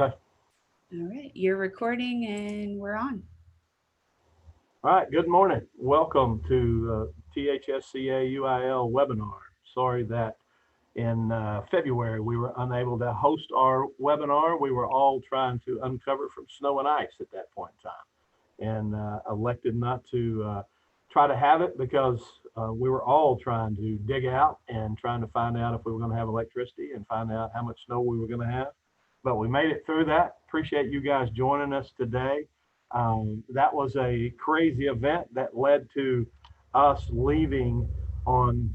Okay. All right, you're recording and we're on. All right. Good morning. Welcome to Thsca Uil Webinar. Sorry that in February we were unable to host our webinar. We were all trying to uncover from snow and ice at that point in time, and elected not to try to have it because we were all trying to dig out and trying to find out if we were going to have electricity and find out how much snow we were going to have. But we made it through that. Appreciate you guys joining us today. That was a crazy event that led to us leaving on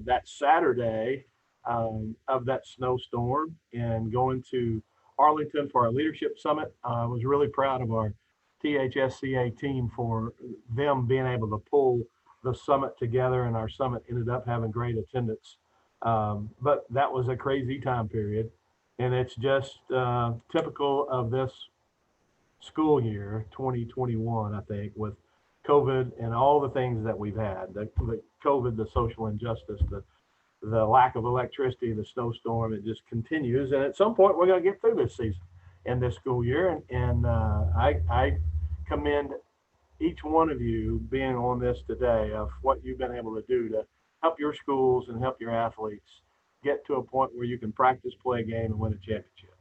that Saturday of that snowstorm and going to Arlington for our leadership summit. I was really proud of our THSCA team for them being able to pull the summit together, and our summit ended up having great attendance. But that was a crazy time period, and it's just typical of this school year 2021, I think, with COVID and all the things that we've had, the COVID, the social injustice, the lack of electricity, the snowstorm. It just continues, and at some point we're going to get through this season and this school year, and I commend each one of you being on this today of what you've been able to do to help your schools and help your athletes get to a point where you can practice, play a game, and win a championship.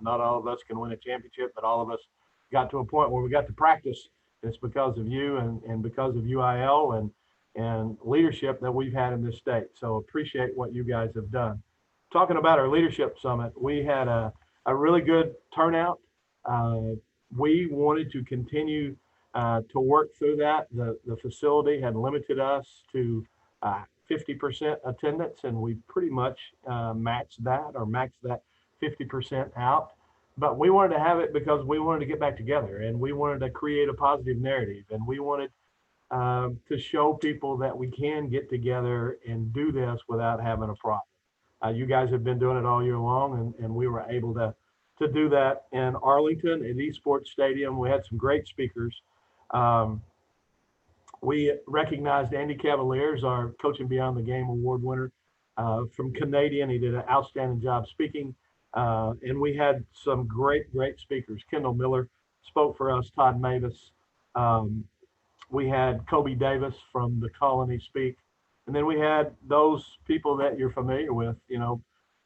Not all of us can win a championship, but all of us got to a point where we got to practice. It's because of you and because of UIL and leadership that we've had in this state. So appreciate what you guys have done. Talking about our leadership summit, we had a really good turnout. We wanted to continue to work through that. The facility had limited us to 50% attendance, and we pretty much matched that or maxed that 50% out. But we wanted to have it because we wanted to get back together, and we wanted to create a positive narrative, and we wanted to show people that we can get together and do this without having a problem. You guys have been doing it all year long, and we were able to do that in Arlington at Esports Stadium. We had some great speakers. We recognized Andy Cavaliers, our Coaching Beyond the Game award winner from Canadian. He did an outstanding job speaking. And we had some great speakers. Kendall Miller spoke for us, Todd Mavis. We had Kobe Davis from the Colony speak. And then we had those people that you're familiar with,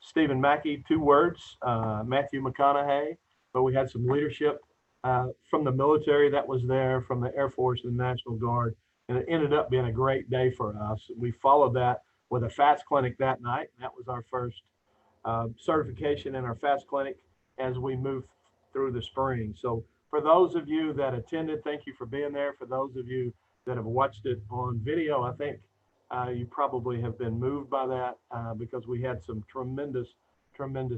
Stephen Mackey, 2 words, Matthew McConaughey, but we had some leadership from the military that was there, from the Air Force and the National Guard. And it ended up being a great day for us. We followed that with a FAST clinic that night. That was our first certification in our FAST clinic as we move through the spring. So for those of you that attended, thank you for being there. For those of you that have watched it on video, I think you probably have been moved by that because we had some tremendous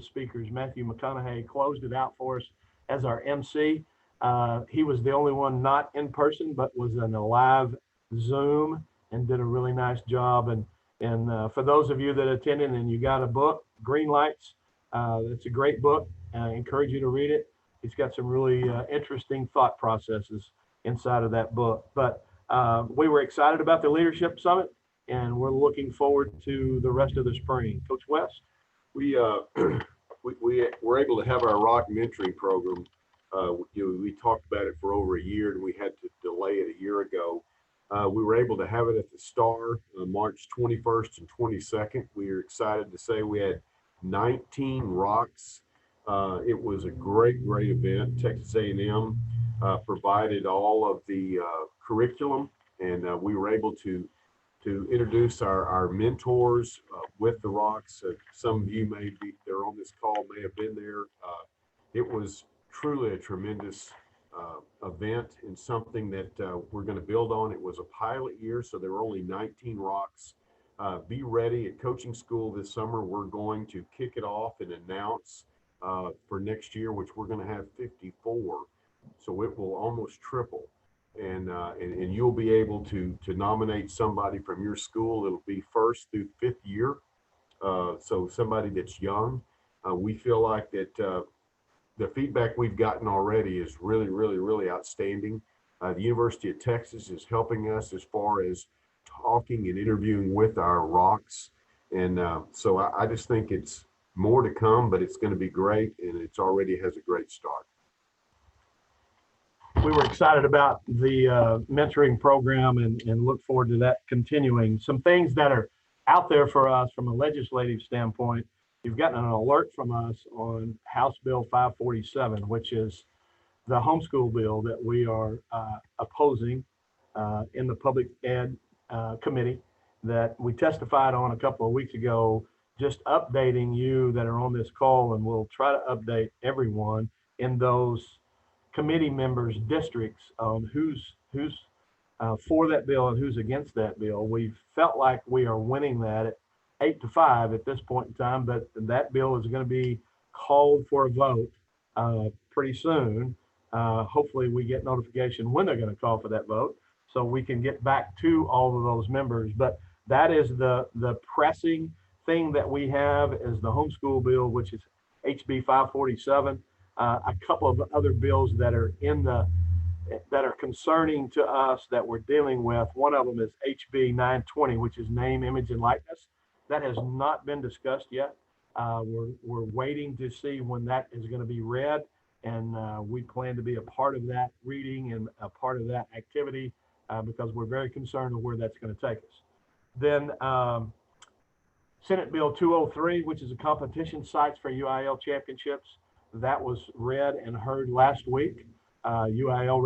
speakers. Matthew McConaughey closed it out for us as our MC. He was the only one not in person, but was in a live Zoom and did a really nice job. And for those of you that attended and you got a book, Green Lights, it's a great book. I encourage you to read it. He's got some really interesting thought processes inside of that book. But we were excited about the Leadership Summit, and we're looking forward to the rest of the spring. Coach West? We were able to have our rock mentoring program. We talked about it for over a year, and we had to delay it a year ago. We were able to have it at the Star March 21st and 22nd. We are excited to say we had 19 rocks. It was a great event. Texas A&M provided all of the curriculum, and we were able to introduce our mentors with the rocks. Some of you they're on this call, may have been there. It was truly a tremendous event and something that we're going to build on. It was a pilot year, so there were only 19 rocks. Be ready at coaching school this summer. We're going to kick it off and announce for next year, which we're going to have 54. So it will almost triple. And you'll be able to nominate somebody from your school. It'll be 1st through 5th year. So somebody that's young. We feel like that the feedback we've gotten already is really outstanding. The University of Texas is helping us as far as talking and interviewing with our rocks. And so I just think it's more to come, but it's going to be great, and it's already has a great start. We were excited about the mentoring program and look forward to that continuing. Some things that are out there for us from a legislative standpoint. You've gotten an alert from us on House Bill 547, which is the homeschool bill that we are opposing in the Public Ed Committee that we testified on a couple of weeks ago, just updating you that are on this call, and we'll try to update everyone in those committee members' districts on who's for that bill and who's against that bill. We felt like we are winning that at 8-5 at this point in time, but that bill is going to be called for a vote pretty soon. Hopefully we get notification when they're going to call for that vote so we can get back to all of those members. But that is the pressing thing that we have is the homeschool bill, which is HB 547. A couple of other bills that are concerning to us that we're dealing with. One of them is HB 920, which is name, image, and likeness. That has not been discussed yet. We're waiting to see when that is going to be read, and we plan to be a part of that reading and a part of that activity because we're very concerned of where that's going to take us. Then Senate Bill 203, which is a competition sites for UIL championships. That was read and heard last week. UIL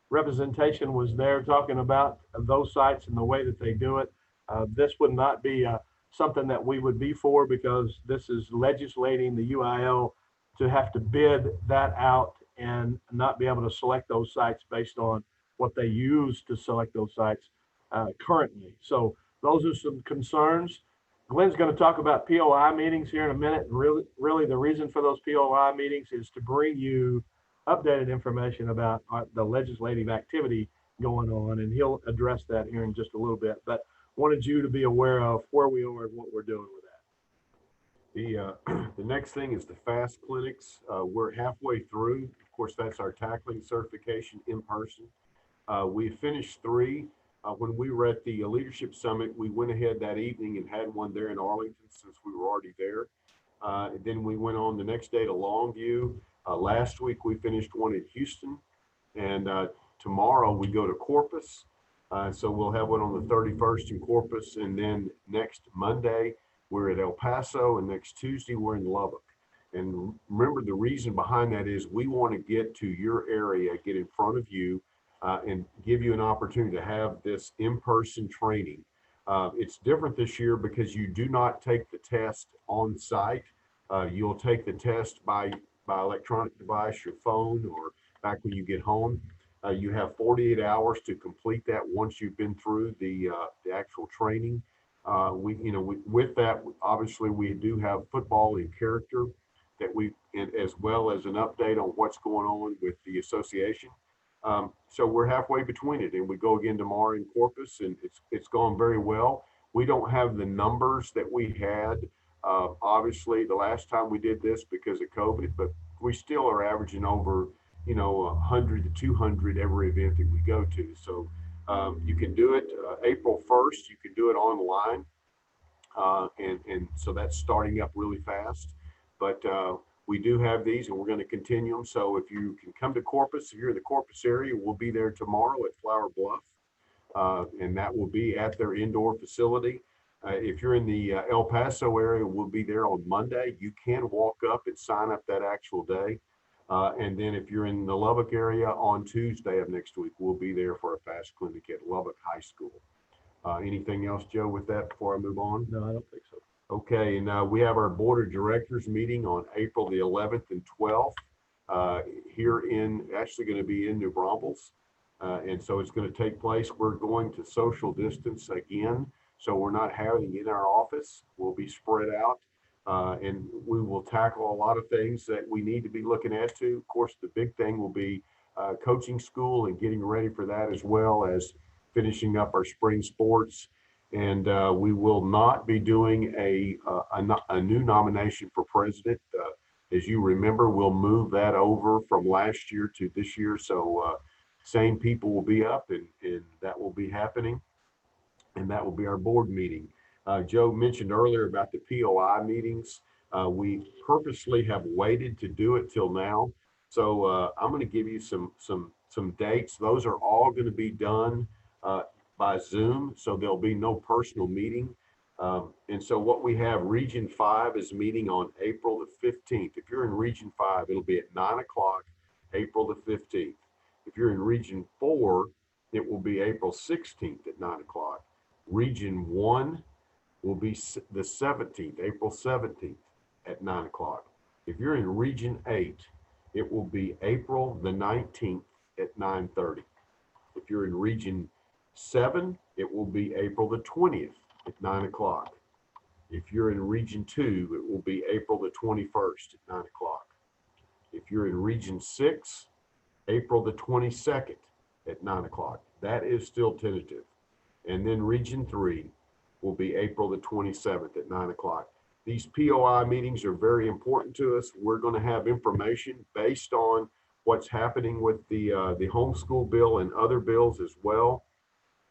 representation was there talking about those sites and the way that they do it. This would not be something that we would be for because this is legislating the UIL to have to bid that out and not be able to select those sites based on what they use to select those sites currently. So those are some concerns. Glenn's going to talk about POI meetings here in a minute. Really the reason for those POI meetings is to bring you updated information about the legislative activity going on, and he'll address that here in just a little bit. But wanted you to be aware of where we are and what we're doing with that. The next thing is the FAST clinics. We're halfway through. Of course, that's our tackling certification in person. We finished 3. When we were at the Leadership Summit, we went ahead that evening and had one there in Arlington since we were already there. And then we went on the next day to Longview. Last week, we finished one in Houston. And tomorrow, we go to Corpus. So we'll have one on the 31st in Corpus. And then next Monday, we're at El Paso. And next Tuesday, we're in Lubbock. And remember, the reason behind that is we want to get to your area, get in front of you, and give you an opportunity to have this in-person training. It's different this year because you do not take the test on site. You'll take the test by electronic device, your phone, or back when you get home. You have 48 hours to complete that once you've been through the actual training. With that, obviously, we do have football in character that as well as an update on what's going on with the association. So we're halfway between it, and we go again tomorrow in Corpus, and it's gone very well. We don't have the numbers that we had, obviously, the last time we did this because of COVID, but we still are averaging over, 100 to 200 every event that we go to. So you can do it April 1st. You can do it online, and so that's starting up really fast. But we do have these, and we're going to continue them. So if you can come to Corpus, if you're in the Corpus area, we'll be there tomorrow at Flower Bluff, and that will be at their indoor facility. If you're in the El Paso area, we'll be there on Monday. You can walk up and sign up that actual day. And then if you're in the Lubbock area on Tuesday of next week, we'll be there for a FAST clinic at Lubbock High School. Anything else, Joe, with that before I move on? No, I don't think so. Okay, and we have our board of directors meeting on April the 11th and 12th here actually going to be in New Braunfels. And so it's going to take place. We're going to social distance again. So we're not having it in our office. We'll be spread out and we will tackle a lot of things that we need to be looking at too. Of course, the big thing will be coaching school and getting ready for that, as well as finishing up our spring sports. And we will not be doing a new nomination for president. As you remember, we'll move that over from last year to this year. So same people will be up, and that will be happening. And that will be our board meeting. Joe mentioned earlier about the POI meetings. We purposely have waited to do it till now. So I'm going to give you some dates. Those are all going to be done by Zoom, so there'll be no personal meeting. And so what we have, Region 5 is meeting on April the 15th. If you're in Region 5, it'll be at 9 o'clock, April the 15th. If you're in Region 4, it will be April 16th at 9 o'clock. Region 1 will be the 17th, April 17th at 9 o'clock. If you're in Region 8, it will be April the 19th at 9:30. If you're in Region 7, it will be April the 20th at 9 o'clock. If you're in Region 2, it will be April the 21st at 9 o'clock. If you're in Region 6, April the 22nd at 9 o'clock. That is still tentative. And then Region 3 will be April the 27th at 9 o'clock. These POI meetings are very important to us. We're going to have information based on what's happening with the homeschool bill and other bills as well,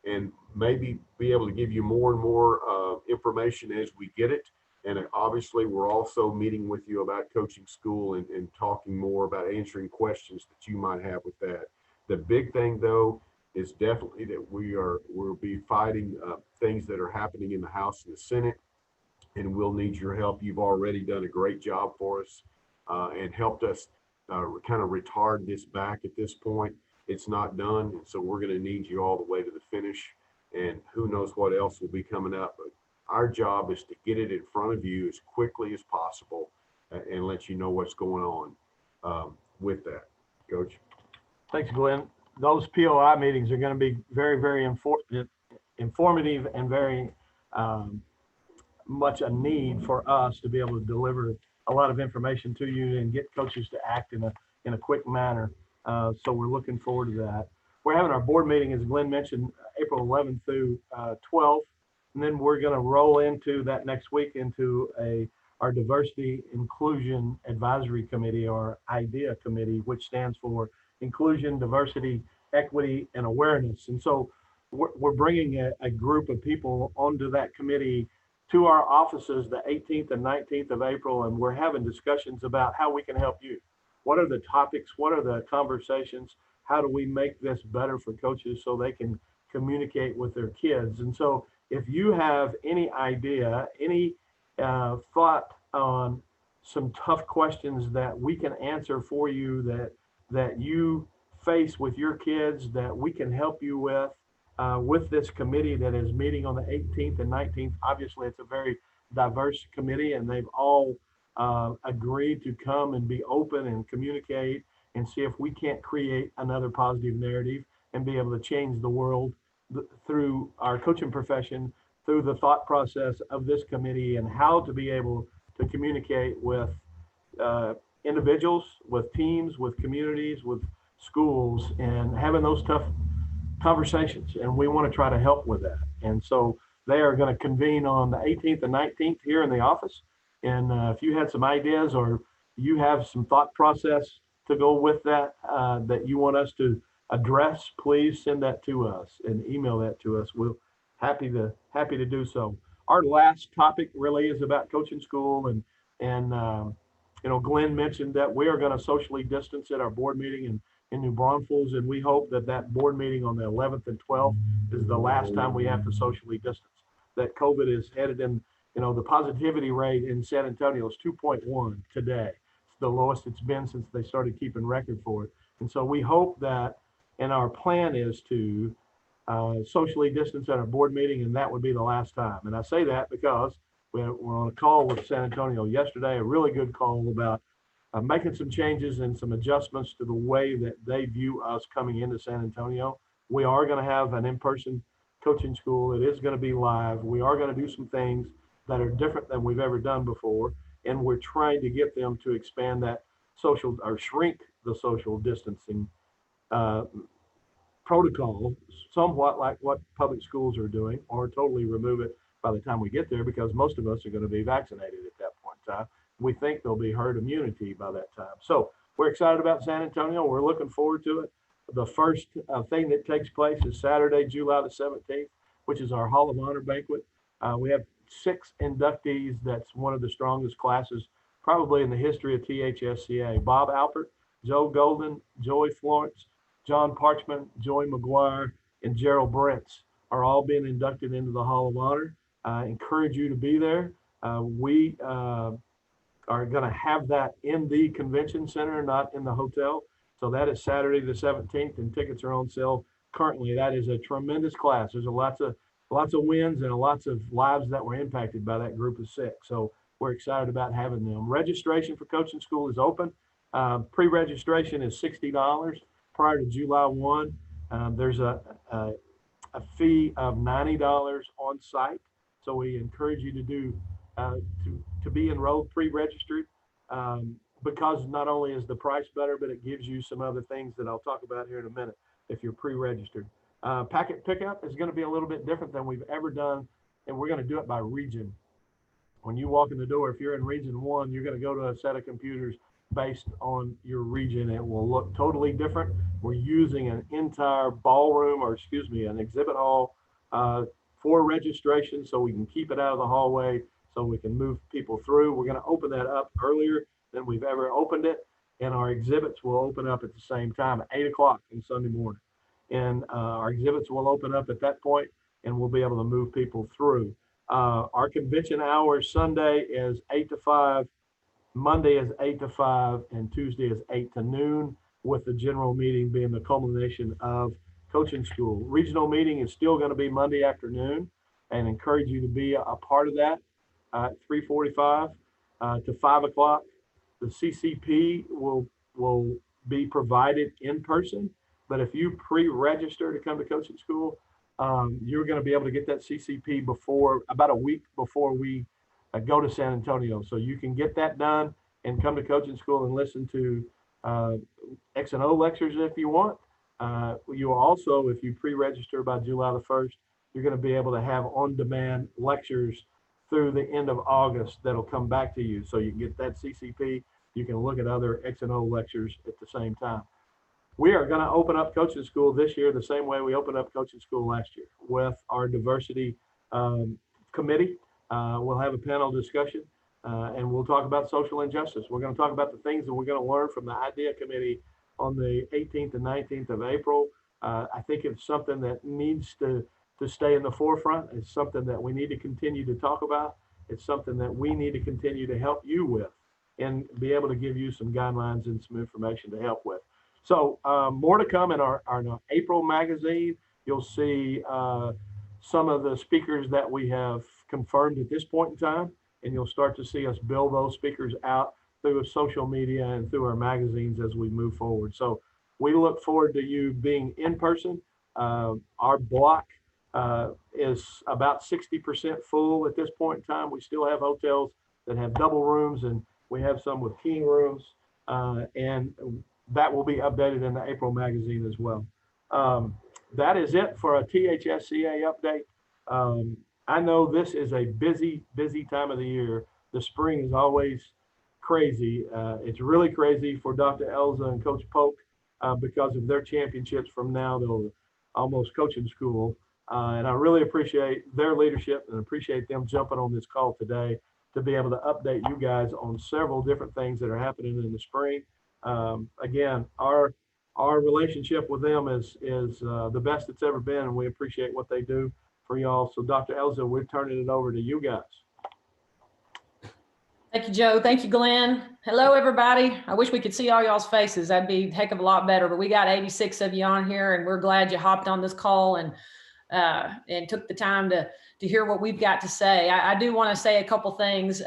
and maybe be able to give you more and more information as we get it. And obviously, we're also meeting with you about coaching school and talking more about answering questions that you might have with that. The big thing, though, is definitely that we'll be fighting things that are happening in the House and the Senate, and we'll need your help. You've already done a great job for us and helped us kind of retard this back at this point. It's not done, and so we're going to need you all the way to the finish, and who knows what else will be coming up. But our job is to get it in front of you as quickly as possible and let you know what's going on with that. Coach? Thanks, Glenn. Those POI meetings are going to be very, very informative and very much a need for us to be able to deliver a lot of information to you and get coaches to act in a quick manner. So we're looking forward to that. We're having our board meeting, as Glenn mentioned, April 11th through 12th. And then we're going to roll into that next week into our Diversity Inclusion Advisory Committee, or IDEA Committee, which stands for Inclusion, Diversity, Equity, and Awareness. And so we're bringing a group of people onto that committee to our offices the 18th and 19th of April, and we're having discussions about how we can help you. What are the topics? What are the conversations? How do we make this better for coaches so they can communicate with their kids? And so if you have any idea, any thought on some tough questions that we can answer for you, that you face with your kids, that we can help you with this committee that is meeting on the 18th and 19th. Obviously, it's a very diverse committee, and they've all agreed to come and be open and communicate and see if we can't create another positive narrative and be able to change the world through our coaching profession, through the thought process of this committee, and how to be able to communicate with individuals, with teams, with communities, with schools, and having those tough conversations. And we want to try to help with that. And so they are going to convene on the 18th and 19th here in the office. And if you had some ideas or you have some thought process to go with that, that you want us to address, please send that to us and email that to us. We'll happy to do so. Our last topic really is about coaching school, and Glenn mentioned that we are going to socially distance at our board meeting in New Braunfels, and we hope that board meeting on the 11th and 12th is the last time we have to socially distance. That COVID is headed in, the positivity rate in San Antonio is 2.1 today. It's the lowest it's been since they started keeping record for it. And so we hope that, and our plan is to socially distance at our board meeting, and that would be the last time. And I say that because we're on a call with San Antonio yesterday, a really good call about making some changes and some adjustments to the way that they view us coming into San Antonio. We are going to have an in-person coaching school. It is going to be live. We are going to do some things that are different than we've ever done before. And we're trying to get them to expand that social, or shrink the social distancing protocol somewhat like what public schools are doing, or totally remove it by the time we get there, because most of us are going to be vaccinated at that point in time. We think there'll be herd immunity by that time. So we're excited about San Antonio. We're looking forward to it. The first thing that takes place is Saturday, July the 17th, which is our Hall of Honor banquet. We have 6 inductees. That's one of the strongest classes probably in the history of THSCA. Bob Alpert, Joe Golden, Joey Florence, John Parchman, Joey McGuire, and Gerald Brentz are all being inducted into the Hall of Honor. I encourage you to be there. We are going to have that in the convention center, not in the hotel. So that is Saturday the 17th, and tickets are on sale currently. That is a tremendous class. There's lots of wins and lots of lives that were impacted by that group of 6. So we're excited about having them. Registration for coaching school is open. Pre-registration is $60 prior to July 1. There's a fee of $90 on site. So we encourage you to do to be enrolled pre-registered, because not only is the price better, but it gives you some other things that I'll talk about here in a minute if you're pre-registered. Packet pickup is going to be a little bit different than we've ever done, and we're going to do it by region. When you walk in the door, if you're in region 1, you're going to go to a set of computers based on your region. It will look totally different. We're using an entire ballroom, or excuse me, an exhibit hall for registration, so we can keep it out of the hallway, so we can move people through. We're going to open that up earlier than we've ever opened it, and our exhibits will open up at the same time at 8 o'clock on Sunday morning. And our exhibits will open up at that point, and we'll be able to move people through. Our convention hours Sunday is 8 to 5, Monday is 8 to 5, and Tuesday is 8 to noon, with the general meeting being the culmination of coaching school. Regional meeting is still going to be Monday afternoon, and encourage you to be a part of that at 3:45 to 5 o'clock. The CCP will be provided in person, but if you pre-register to come to coaching school, you're going to be able to get that CCP about a week before we go to San Antonio. So you can get that done and come to coaching school and listen to X&O lectures if you want. You also, if you pre-register by July the 1st, you're going to be able to have on-demand lectures through the end of August that'll come back to you. So you can get that CCP. You can look at other X&O lectures at the same time. We are going to open up coaching school this year the same way we opened up coaching school last year, with our diversity committee. We'll have a panel discussion, and we'll talk about social injustice. We're going to talk about the things that we're going to learn from the IDEA committee on the 18th and 19th of April. I think it's something that needs to stay in the forefront. It's something that we need to continue to talk about. It's something that we need to continue to help you with, and be able to give you some guidelines and some information to help with. So more to come in our April magazine. You'll see some of the speakers that we have confirmed at this point in time, and you'll start to see us build those speakers out through social media and through our magazines as we move forward. So we look forward to you being in person. Our block is about 60% full at this point in time. We still have hotels that have double rooms, and we have some with king rooms, and that will be updated in the April magazine as well. That is it for a THSCA update. I know this is a busy time of the year. The spring is always crazy. It's really crazy for Dr. Elza and Coach Polk because of their championships from now to almost coaching school. And I really appreciate their leadership and appreciate them jumping on this call today to be able to update you guys on several different things that are happening in the spring. Again, our relationship with them is the best it's ever been, and we appreciate what they do for y'all. So Dr. Elza, we're turning it over to you guys. Thank you, Joe. Thank you, Glenn. Hello, everybody. I wish we could see all y'all's faces. That'd be a heck of a lot better, but we got 86 of you on here, and we're glad you hopped on this call and took the time to hear what we've got to say. I do want to say a couple things,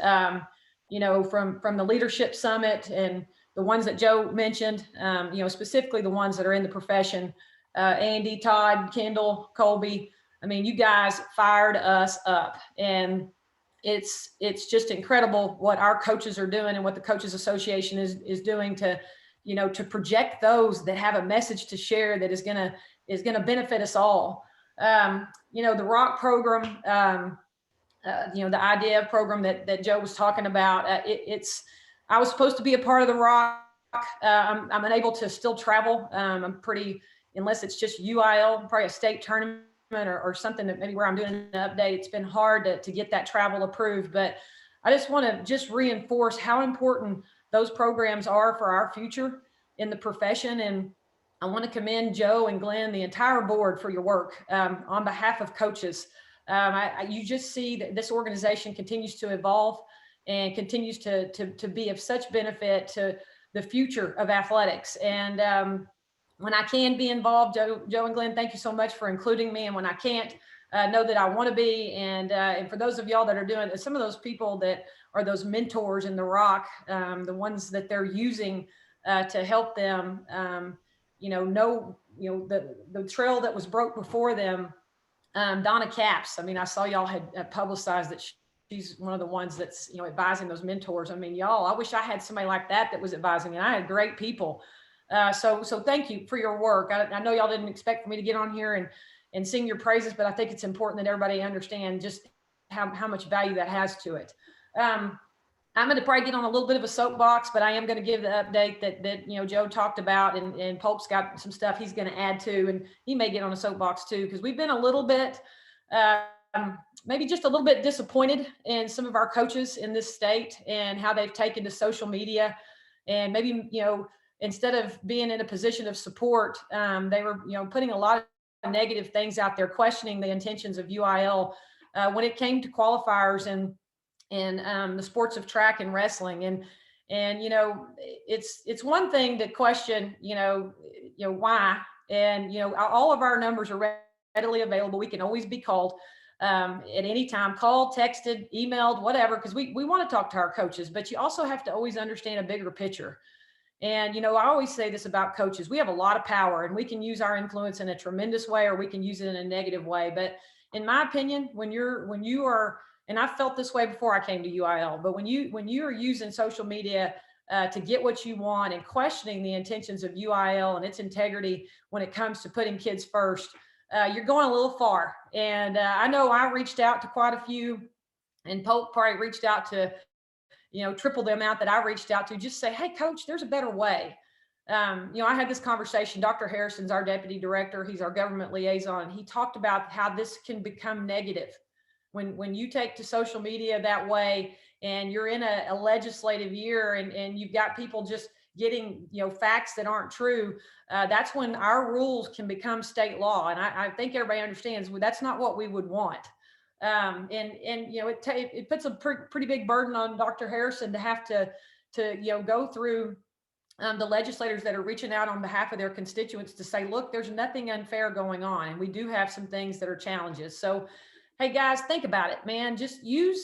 you know, from the Leadership Summit and the ones that Joe mentioned, you know, specifically the ones that are in the profession, Andy, Todd, Kendall, Colby. I mean, you guys fired us up, and it's just incredible what our coaches are doing and what the Coaches Association is doing to, you know, to project those that have a message to share that is gonna benefit us all. You know, the ROC program, you know, the IDEA program that Joe was talking about, I was supposed to be a part of the ROC. I'm unable to still travel. I'm pretty, unless it's just UIL, probably a state tournament or something that maybe where I'm doing an update, it's been hard to get that travel approved. But I just want to just reinforce how important those programs are for our future in the profession. And I want to commend Joe and Glenn, the entire board, for your work on behalf of coaches. You just see that this organization continues to evolve and continues to be of such benefit to the future of athletics. And when I can be involved, Joe and Glenn, thank you so much for including me. And when I can't, know that I want to be. And for those of y'all that are doing, some of those people that are those mentors in the Rock, the ones that they're using to help them, know the trail that was broke before them. Donna Capps, I mean, I saw y'all had publicized that she's one of the ones that's, advising those mentors. I mean, y'all, I wish I had somebody like that was advising, and I had great people. So thank you for your work. I know y'all didn't expect for me to get on here and sing your praises, but I think it's important that everybody understand just how much value that has to it. I'm going to probably get on a little bit of a soapbox, but I am going to give the update that Joe talked about, and Pope's got some stuff he's going to add to, and he may get on a soapbox too, because we've been a little bit, maybe just a little bit disappointed in some of our coaches in this state and how they've taken to social media, and maybe instead of being in a position of support, they were putting a lot of negative things out there, questioning the intentions of UIL when it came to qualifiers and the sports of track and wrestling. And it's one thing to question why, and all of our numbers are readily available. We can always be called at any time, called, texted, emailed, whatever, because we want to talk to our coaches. But you also have to always understand a bigger picture. And I always say this about coaches: we have a lot of power, and we can use our influence in a tremendous way, or we can use it in a negative way. But in my opinion, when you are, and I felt this way before I came to UIL, but when you are using social media to get what you want and questioning the intentions of UIL and its integrity when it comes to putting kids first, you're going a little far. And I know I reached out to quite a few, and Pope probably reached out to triple the amount that I reached out to, just say, hey, coach, there's a better way. I had this conversation. Dr. Harrison's our deputy director. He's our government liaison. He talked about how this can become negative when you take to social media that way, and you're in a legislative year, and you've got people just getting facts that aren't true. That's when our rules can become state law. And I think everybody understands that's not what we would want. It puts a pretty big burden on Dr. Harrison to have to go through the legislators that are reaching out on behalf of their constituents to say, look, there's nothing unfair going on, and we do have some things that are challenges. So, hey guys, think about it, man. Just you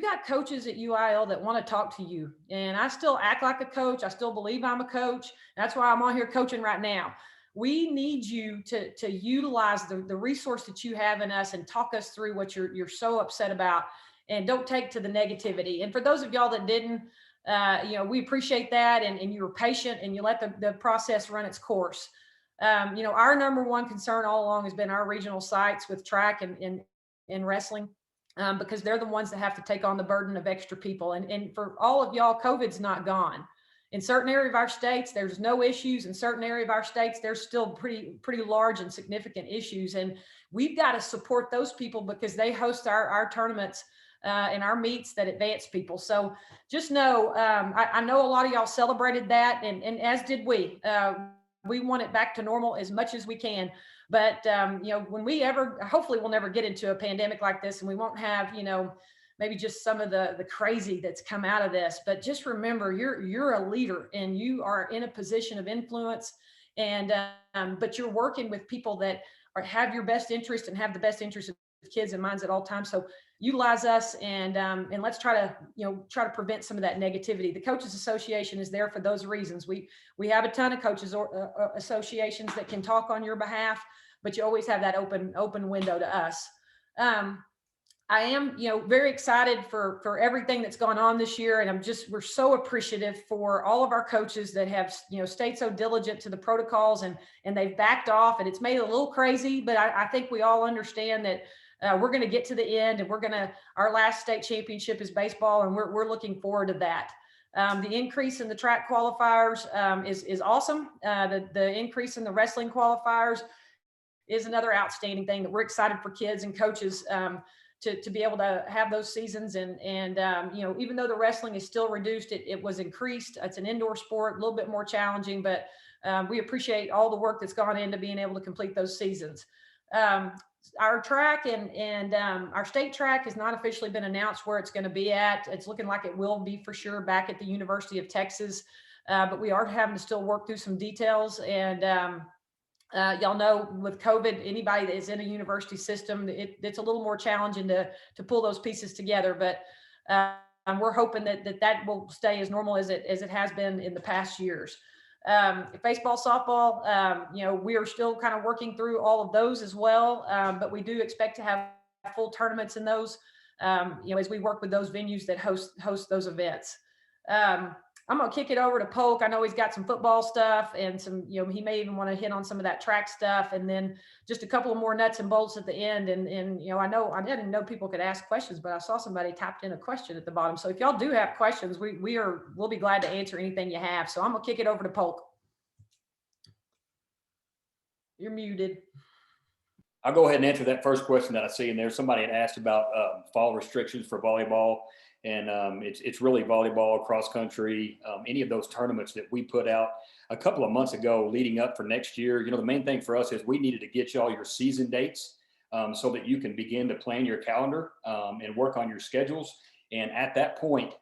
got coaches at UIL that want to talk to you, and I still act like a coach. I still believe I'm a coach. That's why I'm on here coaching right now. We need you to utilize the resource that you have in us and talk us through what you're so upset about, and don't take to the negativity. And for those of y'all that didn't, we appreciate that, and you were patient and you let the process run its course. Our number one concern all along has been our regional sites with track and wrestling, because they're the ones that have to take on the burden of extra people. And for all of y'all, COVID's not gone. In certain area of our states, there's no issues. In certain area of our states, there's still pretty large and significant issues. And we've got to support those people because they host our tournaments and our meets that advance people. So just know, I know a lot of y'all celebrated that, and as did we. We want it back to normal as much as we can. But, when hopefully we'll never get into a pandemic like this, and we won't have, maybe just some of the crazy that's come out of this. But just remember, you're a leader, and you are in a position of influence, and but you're working with people that have your best interest and have the best interest of kids in minds at all times. So utilize us, and let's try to prevent some of that negativity. The Coaches Association is there for those reasons. We have a ton of coaches or associations that can talk on your behalf, but you always have that open window to us. I am, very excited for everything that's gone on this year. And we're so appreciative for all of our coaches that have, stayed so diligent to the protocols, and they've backed off, and it's made it a little crazy, but I think we all understand that we're going to get to the end, and our last state championship is baseball, and we're looking forward to that. The increase in the track qualifiers is awesome. The increase in the wrestling qualifiers is another outstanding thing that we're excited for kids and coaches to be able to have those seasons. And even though the wrestling is still reduced, it was increased. It's an indoor sport, a little bit more challenging, but we appreciate all the work that's gone into being able to complete those seasons. Our track and our state track has not officially been announced where it's going to be at. It's looking like it will be for sure back at the University of Texas, but we are having to still work through some details. And y'all know with COVID, anybody that is in a university system, it's a little more challenging to pull those pieces together. But we're hoping that will stay as normal as it has been in the past years. Baseball, softball, we are still kind of working through all of those as well. But we do expect to have full tournaments in those, as we work with those venues that host those events. I'm going to kick it over to Polk. I know he's got some football stuff and some, he may even want to hit on some of that track stuff, and then just a couple of more nuts and bolts at the end. And I didn't know people could ask questions, but I saw somebody typed in a question at the bottom. So if y'all do have questions, we'll be glad to answer anything you have. So I'm going to kick it over to Polk. You're muted. I'll go ahead and answer that first question that I see in there. Somebody had asked about fall restrictions for volleyball. And it's really volleyball, cross country, any of those tournaments that we put out a couple of months ago leading up for next year. The main thing for us is we needed to get you all your season dates so that you can begin to plan your calendar and work on your schedules. And at that point,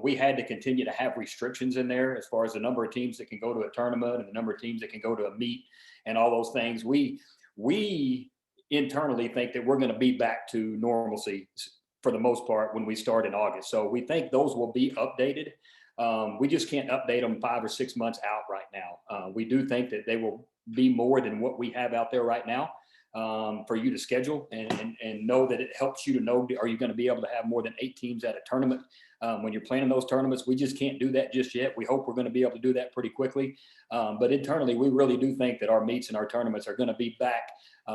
we had to continue to have restrictions in there as far as the number of teams that can go to a tournament and the number of teams that can go to a meet and all those things. We internally think that we're going to be back to normalcy for the most part when we start in August. So we think those will be updated. We just can't update them 5 or 6 months out right now. We do think that they will be more than what we have out there right now for you to schedule and know that it helps you to know, are you going to be able to have more than 8 teams at a tournament? When you're planning those tournaments, we just can't do that just yet. We hope we're going to be able to do that pretty quickly. But internally, we really do think that our meets and our tournaments are going to be back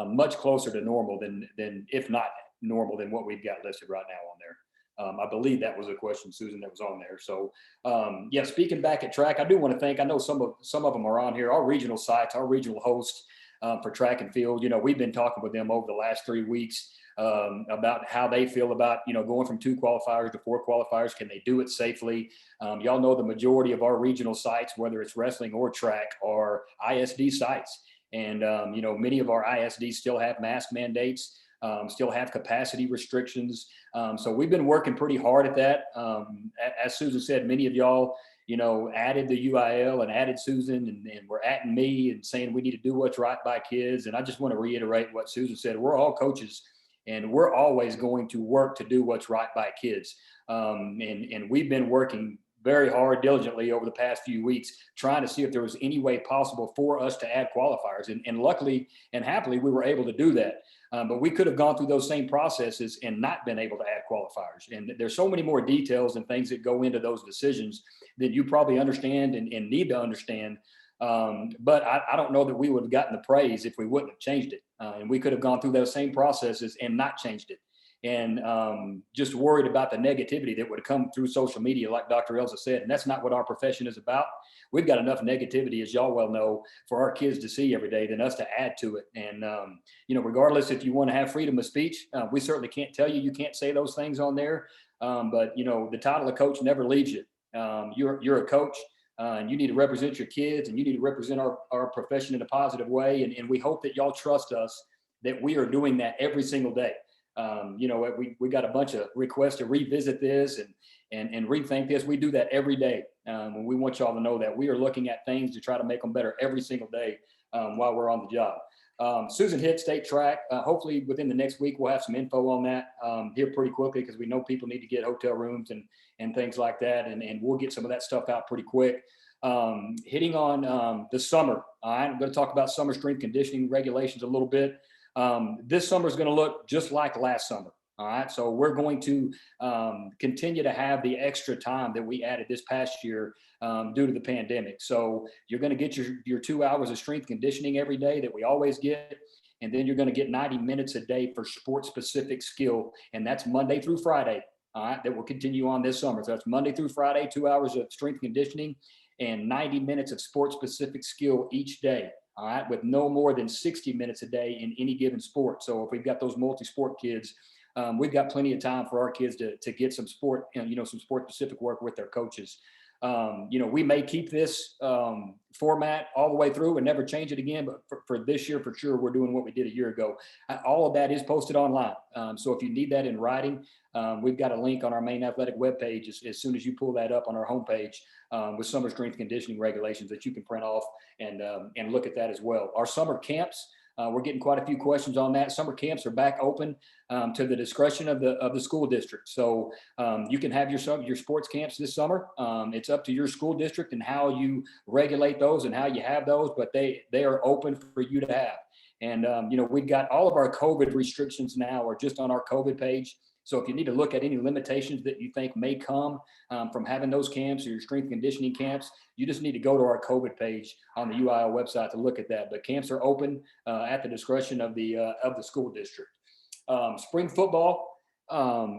much closer to normal than if not normal than what we've got listed right now on there. I believe that was a question, Susan, that was on there. So yeah, speaking back at track, I do want to thank, I know some of them are on here, our regional sites, our regional hosts for track and field. We've been talking with them over the last 3 weeks about how they feel about, going from 2 qualifiers to 4 qualifiers. Can they do it safely? Y'all know the majority of our regional sites, whether it's wrestling or track, are ISD sites. And, many of our ISDs still have mask mandates. Still have capacity restrictions. So we've been working pretty hard at that. As Susan said, many of y'all, added the UIL and added Susan and we're adding me and saying we need to do what's right by kids. And I just want to reiterate what Susan said. We're all coaches and we're always going to work to do what's right by kids. And we've been working very hard, diligently over the past few weeks, trying to see if there was any way possible for us to add qualifiers. And luckily and happily, we were able to do that. But we could have gone through those same processes and not been able to add qualifiers. And there's so many more details and things that go into those decisions that you probably understand and need to understand. But I don't know that we would have gotten the praise if we wouldn't have changed it. And we could have gone through those same processes and not changed it. And just worried about the negativity that would come through social media, like Dr. Elza said. And that's not what our profession is about. We've got enough negativity, as y'all well know, for our kids to see every day than us to add to it. And, regardless if you want to have freedom of speech, we certainly can't tell you can't say those things on there. But, the title of coach never leaves you. You're a coach and you need to represent your kids and you need to represent our profession in a positive way. And we hope that y'all trust us that we are doing that every single day. We got a bunch of requests to revisit this and rethink this. We do that every day. And we want y'all to know that we are looking at things to try to make them better every single day while we're on the job. Susan hit state track. Hopefully within the next week, we'll have some info on that here pretty quickly because we know people need to get hotel rooms and things like that. And we'll get some of that stuff out pretty quick. Hitting on the summer. I'm going to talk about summer strength conditioning regulations a little bit. This summer is going to look just like last summer. All right. So we're going to continue to have the extra time that we added this past year due to the pandemic. So you're going to get your 2 hours of strength conditioning every day that we always get. And then you're going to get 90 minutes a day for sport specific skill. And that's Monday through Friday. All right. That will continue on this summer. So that's Monday through Friday, 2 hours of strength conditioning and 90 minutes of sport specific skill each day. all right, with no more than 60 minutes a day in any given sport. So if we've got those multi-sport kids, we've got plenty of time for our kids to get some sport and, some sport specific work with their coaches. We may keep this format all the way through and never change it again, but for this year, for sure, we're doing what we did a year ago. All of that is posted online. So if you need that in writing, we've got a link on our main athletic webpage as soon as you pull that up on our homepage with summer strength conditioning regulations that you can print off and look at that as well. Our summer camps, we're getting quite a few questions on that. Summer camps are back open to the discretion of the school district. So you can have your sports camps this summer. It's up to your school district and how you regulate those and how you have those, but they are open for you to have. And we've got all of our COVID restrictions now are just on our COVID page. So if you need to look at any limitations that you think may come from having those camps or your strength conditioning camps, you just need to go to our COVID page on the UIL website to look at that. But camps are open at the discretion of the school district. Spring football,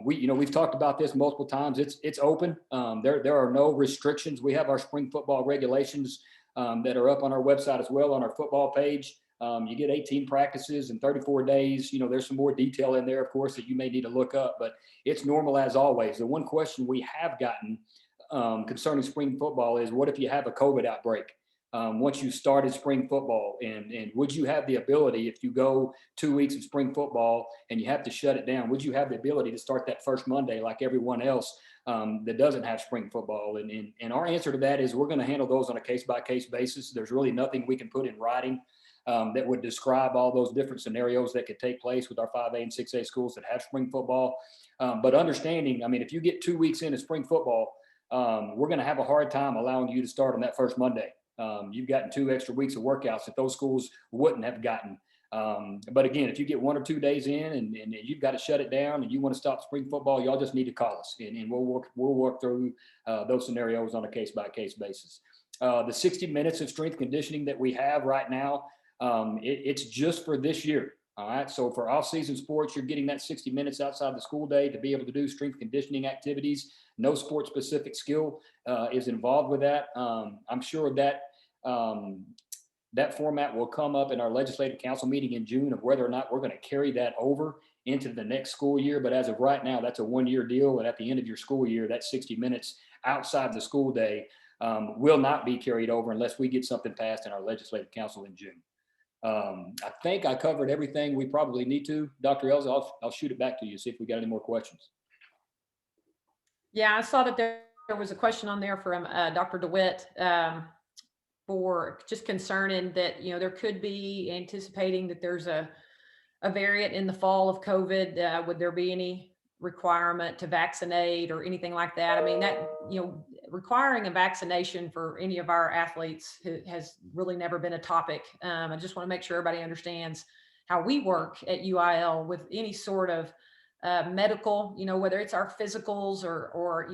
we've talked about this multiple times. It's open. There are no restrictions. We have our spring football regulations that are up on our website as well on our football page. You get 18 practices in 34 days. There's some more detail in there, of course, that you may need to look up, but it's normal as always. The one question we have gotten concerning spring football is, what if you have a COVID outbreak once you started spring football? And would you have the ability, if you go 2 weeks of spring football and you have to shut it down, would you have the ability to start that first Monday like everyone else that doesn't have spring football? And our answer to that is we're going to handle those on a case-by-case basis. There's really nothing we can put in writing that would describe all those different scenarios that could take place with our 5A and 6A schools that have spring football. But understanding, if you get 2 weeks into spring football, we're going to have a hard time allowing you to start on that first Monday. You've gotten 2 extra weeks of workouts that those schools wouldn't have gotten. But again, if you get 1 or 2 days in and you've got to shut it down and you want to stop spring football, y'all just need to call us and we'll work through those scenarios on a case-by-case basis. The 60 minutes of strength conditioning that we have right now, it's just for this year. All right. So for off-season sports, you're getting that 60 minutes outside the school day to be able to do strength conditioning activities. No sport specific skill is involved with that. I'm sure that that format will come up in our legislative council meeting in June of whether or not we're going to carry that over into the next school year. But as of right now, that's a 1-year deal. And at the end of your school year, that 60 minutes outside the school day will not be carried over unless we get something passed in our legislative council in June. I think I covered everything we probably need to. Dr. Elza, I'll shoot it back to you, see if we got any more questions. Yeah, I saw that there was a question on there from Dr. DeWitt for just concerning that, there could be anticipating that there's a variant in the fall of COVID. Would there be any requirement to vaccinate or anything like that? That, requiring a vaccination for any of our athletes has really never been a topic. I just want to make sure everybody understands how we work at UIL with any sort of medical, whether it's our physicals or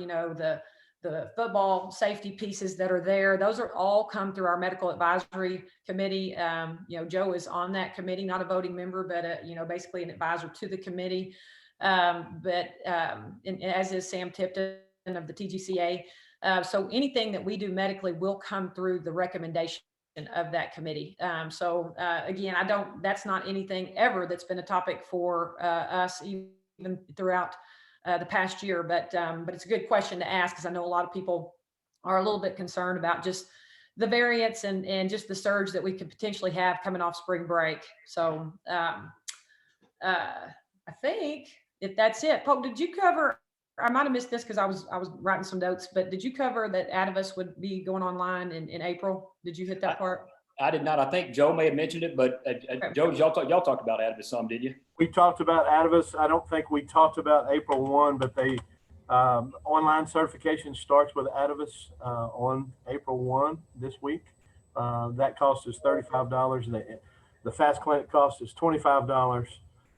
the football safety pieces that are there. Those are all come through our medical advisory committee. Joe is on that committee, not a voting member, but basically an advisor to the committee. And as is Sam Tipton of the TGCA. So anything that we do medically will come through the recommendation of that committee. Again, that's not anything ever that's been a topic for us even throughout the past year, but it's a good question to ask because I know a lot of people are a little bit concerned about just the variants and just the surge that we could potentially have coming off spring break. So I think if that's it, Pope, did you cover? I might have missed this because I was writing some notes, but did you cover that Atavus would be going online in April? Did you hit that part? I did not. I think Joe may have mentioned it, but Joe, y'all talked about Atavus some, did you? We talked about Atavus. I don't think we talked about April 1, but they online certification starts with Atavus on April 1 this week. That cost is $35, and the Fast Clinic cost is $25.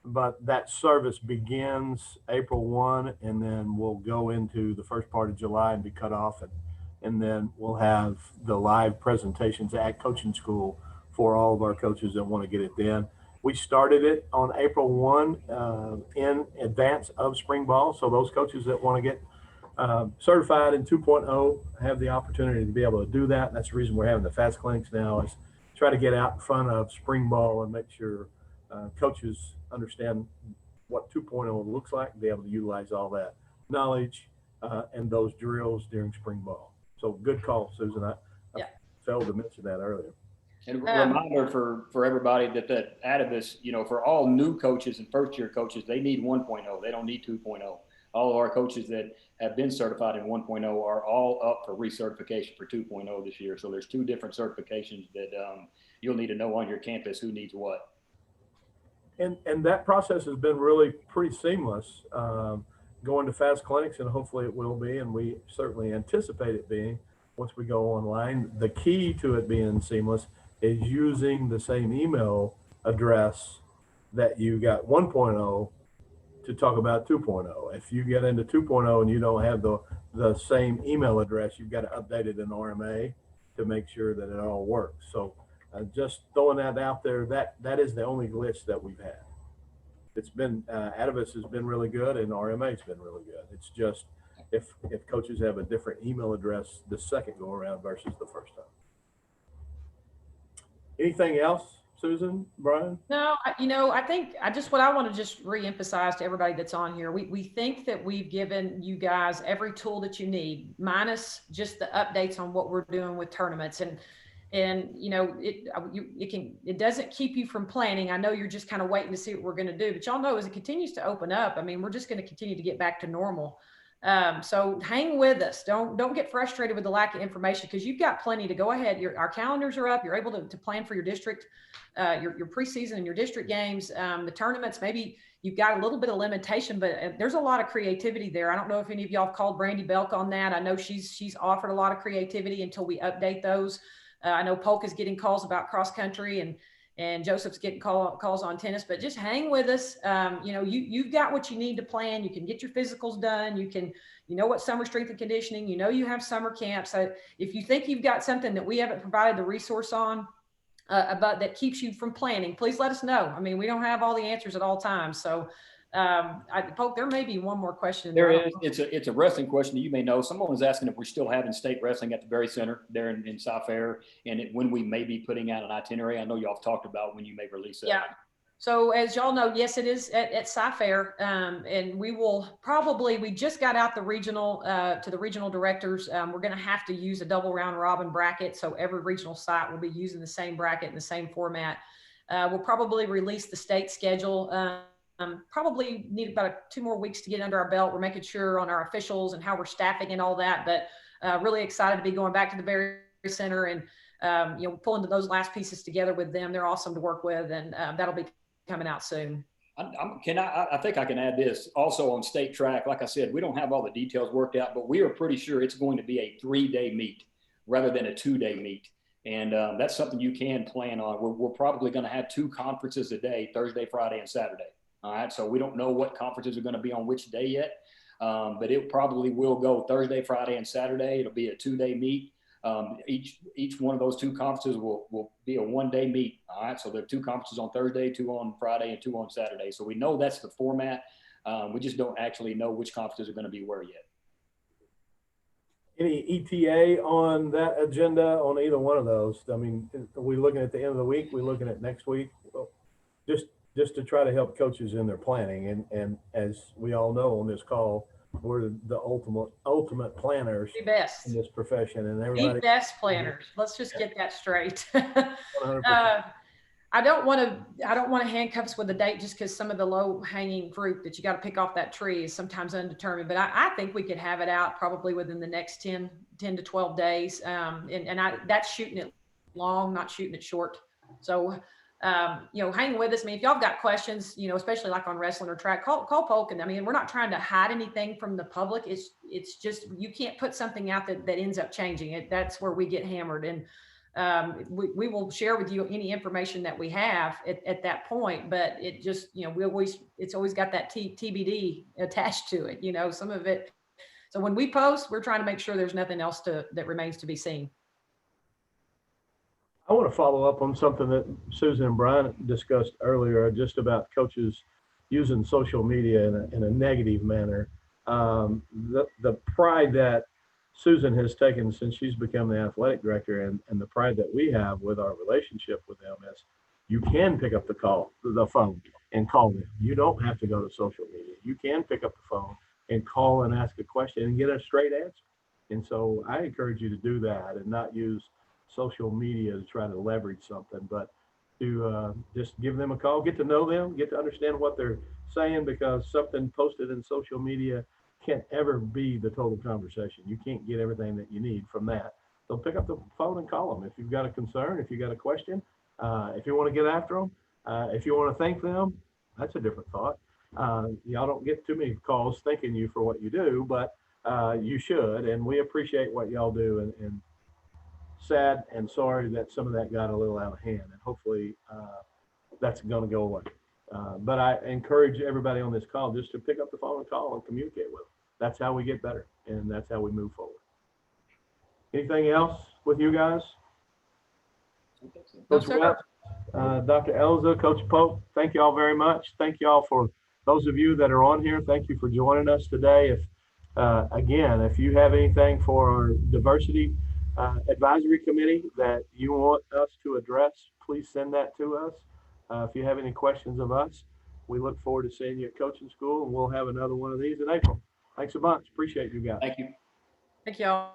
But that service begins April 1, and then we'll go into the first part of July and be cut off. And then we'll have the live presentations at coaching school for all of our coaches that want to get it then. We started it on April 1 in advance of spring ball. So those coaches that want to get certified in 2.0 have the opportunity to be able to do that. And that's the reason we're having the Fast Clinics now is try to get out in front of spring ball and make sure coaches understand what 2.0 looks like, be able to utilize all that knowledge and those drills during spring ball. So good call, Susan. I failed to mention that earlier. And a reminder for everybody that out of this, for all new coaches and first year coaches, they need 1.0. They don't need 2.0. All of our coaches that have been certified in 1.0 are all up for recertification for 2.0 this year. So there's 2 different certifications that you'll need to know on your campus who needs what. And that process has been really pretty seamless. Going to FAS clinics, and hopefully it will be, and we certainly anticipate it being once we go online. The key to it being seamless is using the same email address that you got 1.0 to talk about 2.0. If you get into 2.0 and you don't have the same email address, you've got to update it in RMA to make sure that it all works. So just throwing that out there, that is the only glitch that we've had. It's been, Atavus has been really good and RMA's been really good. It's just if coaches have a different email address the second go around versus the first time. Anything else, Susan, Brian? No, I think what I want to just reemphasize to everybody that's on here, we think that we've given you guys every tool that you need, minus just the updates on what we're doing with tournaments. And it doesn't keep you from planning. I know you're just kind of waiting to see what we're going to do, but y'all know as it continues to open up, I mean, we're just going to continue to get back to normal. So hang with us. Don't get frustrated with the lack of information, because you've got plenty to go ahead. Our calendars are up. You're able to plan for your district, your preseason and your district games, the tournaments. Maybe you've got a little bit of limitation, but there's a lot of creativity there. I don't know if any of y'all have called Brandy Belk on that. I know she's offered a lot of creativity until we update those. I know Polk is getting calls about cross country, and Joseph's getting calls on tennis, but just hang with us. You've got what you need to plan. You can get your physicals done. You know what summer strength and conditioning, you have summer camps. So if you think you've got something that we haven't provided the resource on about that keeps you from planning, please let us know. I mean, we don't have all the answers at all times. So Polk, there may be one more question. There is. It's a wrestling question that you may know. Someone was asking if we're still having state wrestling at the Berry Center there in South Fair, and when we may be putting out an itinerary. I know y'all have talked about when you may release that. Yeah. So as y'all know, yes, it is at South Fair, and we just got out to the regional directors. We're going to have to use a double round robin bracket, so every regional site will be using the same bracket in the same format. We'll probably release the state schedule. Probably need about 2 more weeks to get under our belt. We're making sure on our officials and how we're staffing and all that, but really excited to be going back to the Berry Center and pulling those last pieces together with them. They're awesome to work with, and that'll be coming out soon. I think I can add this also on state track. Like I said, we don't have all the details worked out, but we are pretty sure it's going to be a 3-day meet rather than a 2-day meet. And that's something you can plan on. We're probably going to have 2 conferences a day, Thursday, Friday, and Saturday. All right. So we don't know what conferences are going to be on which day yet, but it probably will go Thursday, Friday, and Saturday. It'll be a 2-day meet. Each one of those 2 conferences will be a 1-day meet. All right. So there are 2 conferences on Thursday, 2 on Friday, and 2 on Saturday. So we know that's the format. We just don't actually know which conferences are going to be where yet. Any ETA on that agenda on either one of those? I mean, are we looking at the end of the week? We're looking at next week? Well, just to try to help coaches in their planning. And as we all know on this call, we're the ultimate planners The best. in this profession, and everybody. The best planners. Let's just get that straight. 100%. I don't want to handcuff us with a date just because some of the low hanging fruit that you got to pick off that tree is sometimes undetermined, but I think we could have it out probably within the next 10 to 12 days. That's shooting it long, not shooting it short. So, hang with us. I mean, if y'all got questions, especially like on wrestling or track, call Polk. And I mean, we're not trying to hide anything from the public. It's just, you can't put something out that ends up changing it. That's where we get hammered. And we will share with you any information that we have at that point, but it just, it's always got that TBD attached to it, some of it. So when we post, we're trying to make sure there's nothing else that remains to be seen. I want to follow up on something that Susan and Brian discussed earlier, just about coaches using social media in a negative manner. The pride that Susan has taken since she's become the athletic director, and the pride that we have with our relationship with them is you can pick up the phone and call them. You don't have to go to social media. You can pick up the phone and call and ask a question and get a straight answer. And so I encourage you to do that and not use social media to try to leverage something, but to just give them a call, get to know them, get to understand what they're saying, because something posted in social media can't ever be the total conversation. You can't get everything that you need from that. So pick up the phone and call them. If you've got a concern, if you've got a question, if you want to get after them, if you want to thank them, that's a different thought. Y'all don't get too many calls thanking you for what you do, but you should, and we appreciate what y'all do, and sad and sorry that some of that got a little out of hand, and hopefully that's going to go away. But I encourage everybody on this call just to pick up the phone and call and communicate with them. That's how we get better, and that's how we move forward. Anything else with you guys? No, Coach sir. Webb, Dr. Elza, Coach Pope, thank you all very much. Thank you all for those of you that are on here. Thank you for joining us today. If again, if you have anything for our diversity advisory committee that you want us to address, please send that to us. If you have any questions of us, we look forward to seeing you at coaching school, and we'll have another one of these in April. Thanks a bunch. Appreciate you guys. Thank you. Thank y'all.